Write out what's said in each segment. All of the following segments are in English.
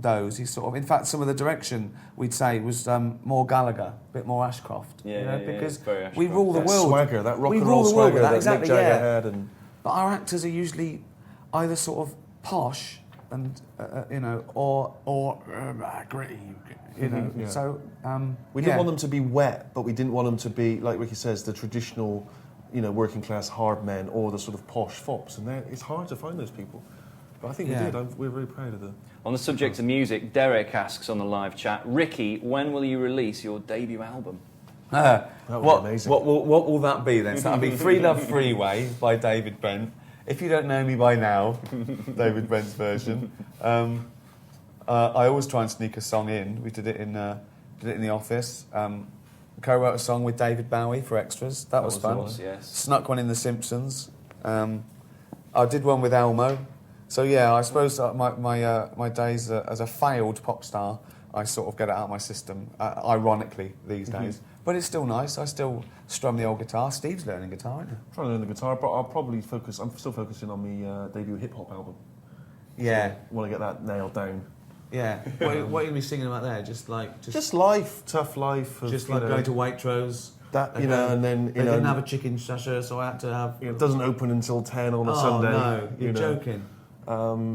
those. He's sort of, in fact, some of the direction we'd say was more Gallagher, a bit more Ashcroft. Because we rule the world. Swagger, that rock and roll swagger that Mick Jagger had. And but our actors are usually either sort of posh and or gritty. So we didn't want them to be wet, but we didn't want them to be, like Ricky says, the traditional, working class hard men or the sort of posh fops. And it's hard to find those people. But I think we did. We're very proud of them. On the subject of music, Derek asks on the live chat, Ricky, when will you release your debut album? That would be amazing. What will that be then? So that'll be Free Love Freeway by David Brent. If you don't know me by now, David Brent's version. I always try and sneak a song in. We did it in the office. Co-wrote a song with David Bowie for extras. That was fun. Yes. Snuck one in The Simpsons. I did one with Elmo. So yeah, I suppose my days as a failed pop star, I sort of get it out of my system, ironically, these days. But it's still nice. I still strum the old guitar. Steve's learning guitar, isn't he? I'm trying to learn the guitar, but I'll probably focus. I'm still focusing on the debut hip-hop album. Yeah. So I want to get that nailed down. Yeah. What are you going to be singing about there? Just life, tough life. Just like going to Waitrose. That, and then... They didn't have a chicken sasher, so I had to have... It doesn't open until 10 on a Sunday. Oh, no. You're joking.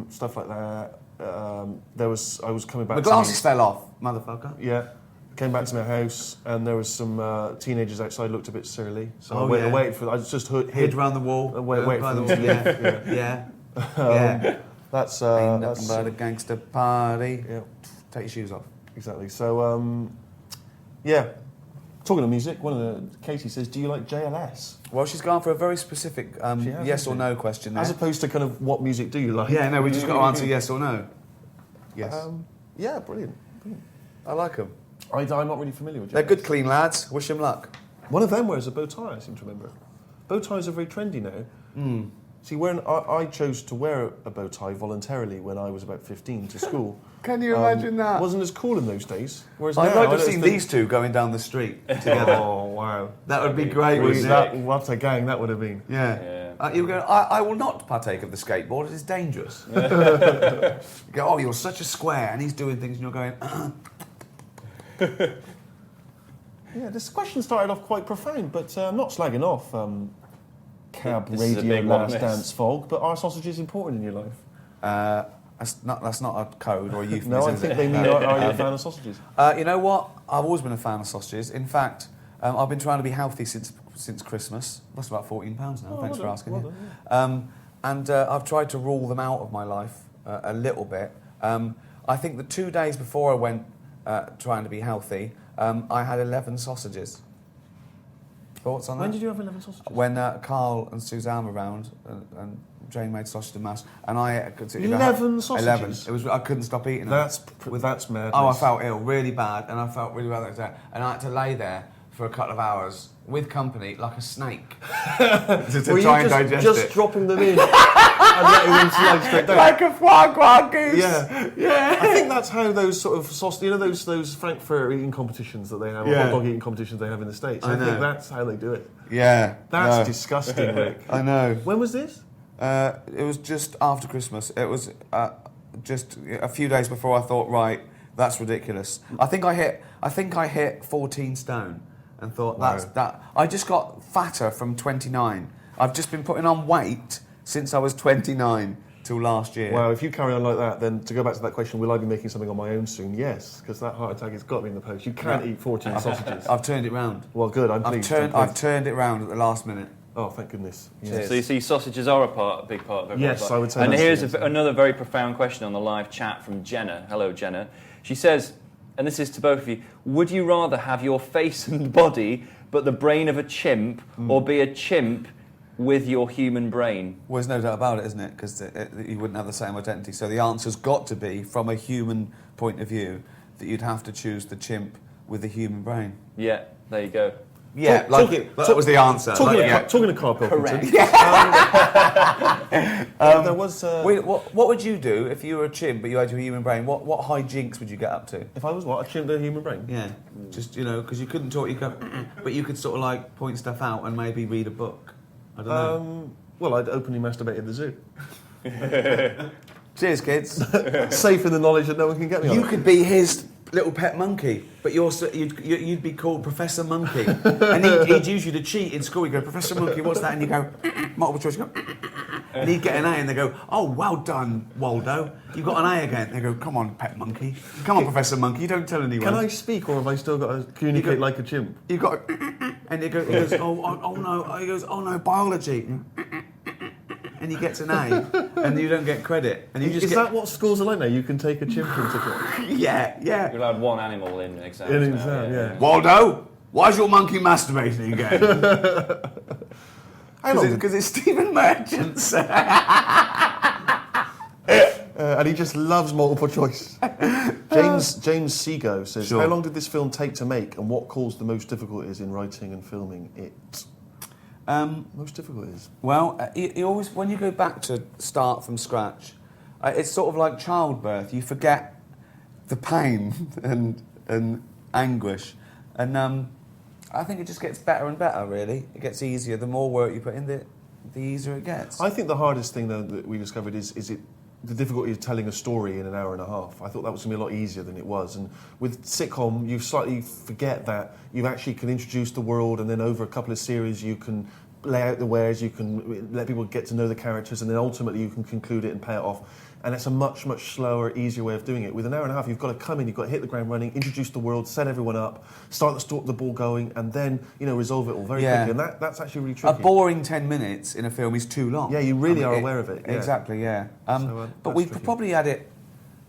Stuff like that. I was coming back. My glasses fell off, motherfucker. Yeah, came back to my house and there was some teenagers outside looked a bit surly. So I waited for. I just hid around the wall. Wait for them to leave. Yeah. That's ain't nothing but a gangster party. Yeah. Take your shoes off. Exactly. So talking of music, Katie says, "Do you like JLS?" Well, she's gone for a very specific yes or no question there. As opposed to kind of what music do you like? Yeah, no, we just got to answer yes or no. Yes. Yeah, brilliant. I like them. I'm not really familiar with JLS. They're good, clean lads. Wish them luck. One of them wears a bow tie, I seem to remember. Bow ties are very trendy now. See, when I chose to wear a bow tie voluntarily when I was about 15 to school. Can you imagine that? Wasn't as cool in those days. Whereas I'd now, like to have seen these two going down the street together. Oh, wow. That would be great, wouldn't it? What a gang that would have been. Yeah. You go, I will not partake of the skateboard, it is dangerous. You go, oh, you're such a square, and he's doing things, and you're going, Yeah, this question started off quite profound, but I'm not slagging off Cab, Radio, Last Dance, Fog, but are sausages important in your life? That's not a code or a euphemism. No, I think they mean, are you a fan of sausages? You know what? I've always been a fan of sausages. In fact, I've been trying to be healthy since Christmas. That's about £14 now. Thanks for asking. And I've tried to rule them out of my life a little bit. I think the 2 days before I went trying to be healthy, I had 11 sausages. Thoughts on that? When did you have 11 sausages? When Carl and Suzanne were around, and Jane made sausage and mash, and I... 11 11. sausages? It was. I couldn't stop eating them. That's madness. Oh, I felt ill, really bad, and I felt really bad that day. And I had to lay there for a couple of hours with company, like a snake, to try and digest it. Just dropping them in and letting them slide straight down? Like a foie gras goose. Yeah. I think that's how those sort of sausage, those Frankfurt eating competitions that they have, or hot dog eating competitions they have in the States. I think that's how they do it. Yeah. That's disgusting, Rick. I know. When was this? It was just after Christmas. It was just a few days before I thought, right, that's ridiculous. I think I hit 14 stone and thought, that's that. I just got fatter from 29. I've just been putting on weight since I was 29 till last year. Well, if you carry on like that, then to go back to that question, will I be making something on my own soon? Yes, because that heart attack has got me in the post. You can't eat 14 sausages. I've turned it round. Well, good. I'm pleased. I've turned it round at the last minute. Oh, thank goodness. Yes. So you see, sausages are a big part of everyone's life. I would say. And here's another very profound question on the live chat from Jenna. Hello, Jenna. She says, and this is to both of you, would you rather have your face and body but the brain of a chimp, or be a chimp with your human brain? Well, there's no doubt about it, isn't it? Because you wouldn't have the same identity. So the answer's got to be, from a human point of view, that you'd have to choose the chimp with the human brain. Yeah, there you go. Yeah, that was the answer. Talking to Carl Pilkington. There was... what would you do if you were a chimp but you had your human brain? What hijinks would you get up to? If I was what? A chimp with a human brain? Yeah. Just, because you couldn't talk, but you could sort of like point stuff out and maybe read a book. I don't know. Well, I'd openly masturbate at the zoo. Cheers, kids. Safe in the knowledge that no one can get me on You it. could be his little pet monkey, but you'd be called Professor Monkey. And he'd use you to cheat in school. He'd go, Professor Monkey, what's that? And you go, multiple choice, you go, and he'd get an A, and they go, oh, well done, Waldo. You got an A again. They go, come on, pet monkey. Come on, Professor Monkey, don't tell anyone. Can I speak, or have I still got to communicate like a chimp? You got, and he goes, oh no. He goes, oh no, biology. And he gets an A, and you don't get credit. And you just Is that what schools are like now? You can take a chimp into class? Yeah. You're allowed one animal in exams. In now, exam, yeah. Waldo, why's your monkey masturbating again? How long? Because it's Stephen Merchant's. And he just loves multiple choice. James Seago says, Sure. how long did this film take to make, and what caused the most difficulties in writing and filming it? Most difficulties? Well, you always, when you go back to start from scratch, it's sort of like childbirth. You forget the pain and anguish. And I think it just gets better and better, really. It gets easier. The more work you put in, the easier it gets. I think the hardest thing, though, that we discovered is the difficulty of telling a story in an hour and a half. I thought that was going to be a lot easier than it was. And with sitcom, you slightly forget that you actually can introduce the world, and then over a couple of series you can lay out the wares, you can let people get to know the characters, and then ultimately you can conclude it and pay it off. And it's a much, much slower, easier way of doing it. With an hour and a half, you've got to come in, you've got to hit the ground running, introduce the world, set everyone up, start the ball going, and then, resolve it all very quickly. And that's actually really tricky. A boring 10 minutes in a film is too long. Yeah, you really are aware of it. Yeah. Exactly, yeah. But we probably had it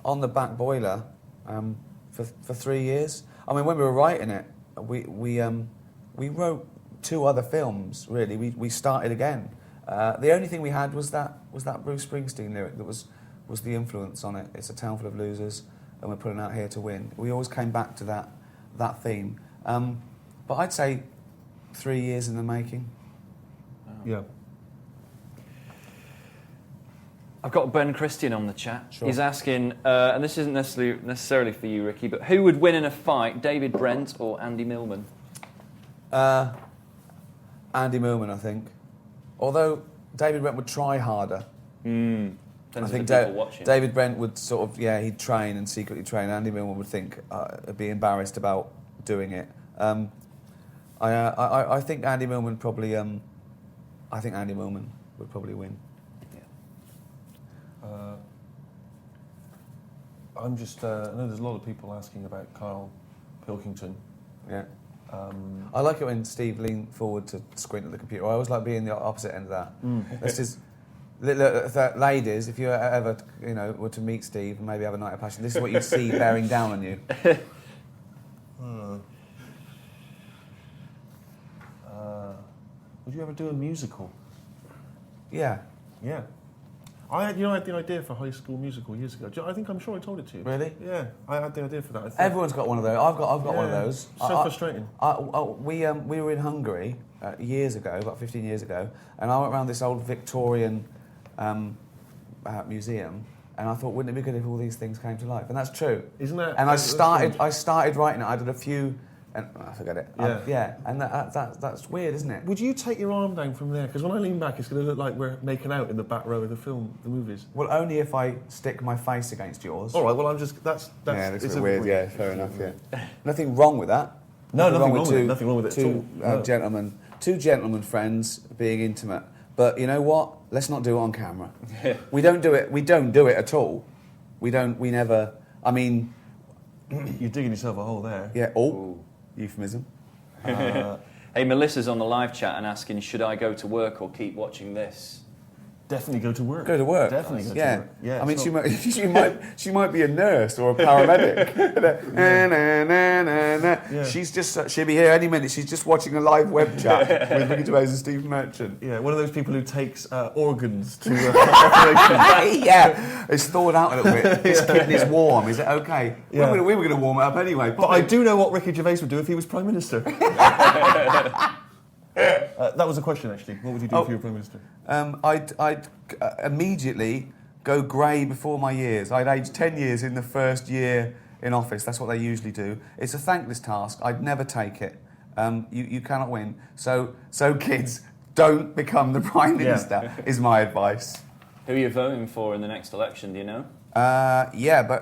on the back boiler for 3 years. I mean, when we were writing it, we wrote 2 other films, really. We started again. The only thing we had was that Bruce Springsteen lyric that was the influence on it. It's a town full of losers, and we're putting out here to win. We always came back to that theme. But I'd say 3 years in the making. Yeah. I've got Ben Christian on the chat. Sure. He's asking, and this isn't necessarily for you, Ricky, but who would win in a fight, David Brent or Andy Millman? Andy Millman, I think. Although David Brent would try harder. Depends I on think the people watching. David Brent would sort of, he'd train and secretly train. Andy Millman would think, be embarrassed about doing it. I think Andy Millman probably, I think Andy Millman would probably win. I'm just, I know there's a lot of people asking about Carl Pilkington. Yeah. I like it when Steve leaned forward to squint at the computer. I always like being the opposite end of that. This is, ladies, if you ever, were to meet Steve and maybe have a night of passion, this is what you'd see bearing down on you. Would you ever do a musical? Yeah. Yeah. I had the idea for High School Musical years ago. I'm sure I told it to you. Really? Yeah, I had the idea for that. Everyone's got one of those. I've got one of those. So frustrating. We were in Hungary years ago, about 15 years ago, and I went around this old Victorian museum, and I thought, wouldn't it be good if all these things came to life? And that's true. Isn't that? And I started writing it. I did a few. And I forget it. Yeah. And that's weird, isn't it? Would you take your arm down from there? Because when I lean back, it's going to look like we're making out in the back row of the movies. Well, only if I stick my face against yours. All right. Well, I'm just that's it's it's a bit weird. Yeah, fair enough. Yeah. Nothing wrong with that. Nothing wrong with it at all. Two gentlemen friends being intimate. But you know what? Let's not do it on camera. We don't do it. We don't do it at all. We never. I mean, you're digging yourself a hole there. Yeah. Oh. Euphemism. Hey, Melissa's on the live chat and asking, should I go to work or keep watching this? Definitely go to work. Go to work. Definitely go to work. Yeah. I mean, she might be a nurse or a paramedic. Yeah. She'll be here any minute. She's just watching a live web chat with Ricky Gervais and Steve Merchant. Yeah, one of those people who takes organs to operation. Yeah, it's thawed out a little bit. His kidney's warm. Is it okay? Yeah. We were going to warm it up anyway. But I do know what Ricky Gervais would do if he was Prime Minister. That was a question, actually. What would you do if you were Prime Minister? I'd immediately go grey before my years. I'd age 10 years in the first year in office. That's what they usually do. It's a thankless task. I'd never take it. You cannot win. So kids, don't become the Prime Minister, is my advice. Who are you voting for in the next election? Do you know? Yeah, but